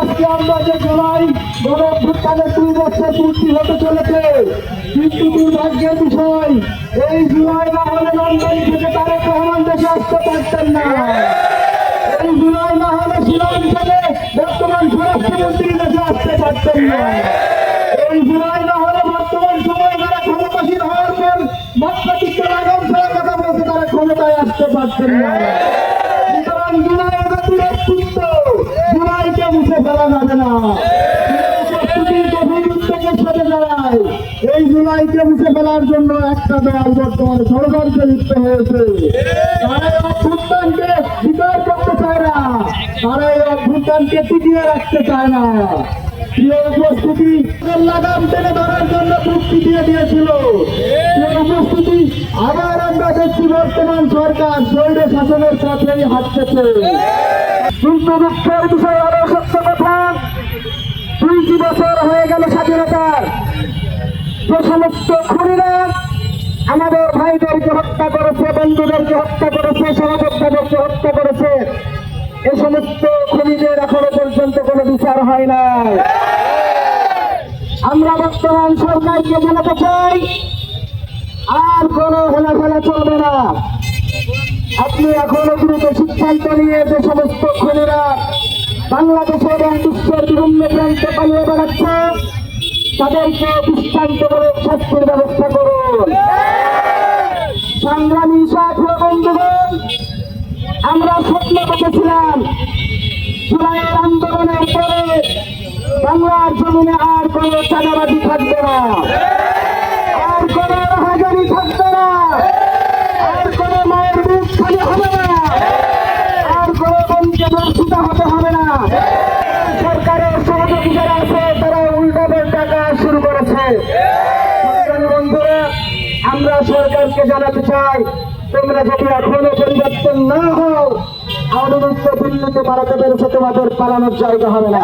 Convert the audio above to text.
আজকে আমরা যে জুলাই গণঅভ্যুত্থানের 2 বছর পূর্তি হতে চলেছে, কিন্তু দুর্ভাগ্যের বিষয় এই জুলাই না হলে লন্ডন থেকে তারেক রহমান দেশে আসতে পারতেন না। এই জুলাই না হলে শিলং থেকে বর্তমান স্বরাষ্ট্রমন্ত্রী দেশে আসতে পারতেন না। এই জুলাই না হলে বর্তমান সময় যারা ক্ষমতাসীন হওয়ার পর মাত্রাতিরিক্ত লাগাম ছাড়া কথা বলছে তারা ক্ষমতায় আসতে পারতেন না। সুতরাং জুলাইয়ের গতির অস্তিত্ব জুলাইকে মুছে ফেলা যাবে না। এই জুলাইকে মুছে ফেলার জন্য একটা দল বর্তমানে সরকারকে লিপ্ত হয়েছে। তারা এই অভ্যুত্থানকে স্বীকার করতে চায় না, তারা এই অভ্যুত্থানকে টিকিয়ে রাখতে চায় না। প্রিয় উপস্থিতি, লাগাম টেনে ধরার জন্য চুক্তি দিয়ে দিয়েছিল। প্রিয় উপস্থিতি, আবার আমরা দেখছি বর্তমান সরকার স্বৈর শাসনের পথেই হাঁটতেছে। কিন্তু দুঃখের বিষয় আরো সত্য কথা, 20 বছর হয়ে গেল স্বাধীনতার, যে সমস্ত খুনিরা আমাদের ভাইদেরকে হত্যা করেছে, বন্ধুদেরকে হত্যা করেছে, সহযোদ্ধাদেরকে হত্যা করেছে, এ সমস্ত খুনিদের এখনো পর্যন্ত কোনো বিচার হয় না। আমরা বর্তমান সরকারকে জানাতে চাই, আর কোনো হেলাফেলা চলবে না। আপনি এখনো দ্রুত সিদ্ধান্ত নিয়ে যে সমস্ত খুনিরা বাংলাদেশে এবং বিশ্বের বিভিন্ন প্রান্তে পালিয়ে বেড়াচ্ছে তাদেরকে দৃষ্টান্তমূলক শাস্তির ব্যবস্থা করুন। সংগ্রামী সাথী বন্ধুগণ, আমরা স্বপ্ন দেখেছিলাম জুলাইয়ের আন্দোলনের পরে বাংলার জমিনে আর কোনো চাঁদাবাজি থাকবে না, আর কোনো রাহাজানি থাকবে না, আর কোনো মায়ের বুক খালি হবে না, আর কোনো বোনকে বঞ্চিত হতে হবে না। সরকারের সহযোগী যারা আছে তারা উল্টাপাল্টা কাজ শুরু করেছে। বন্ধুরা, আমরা সরকারকে জানাতে চাই, তোমরা যদি এখনো পরিবর্তন না হও, আনুগত্য দিল্লিতে পালাতে পেরেছে, তোমাদের পালানোর জায়গা হবে না।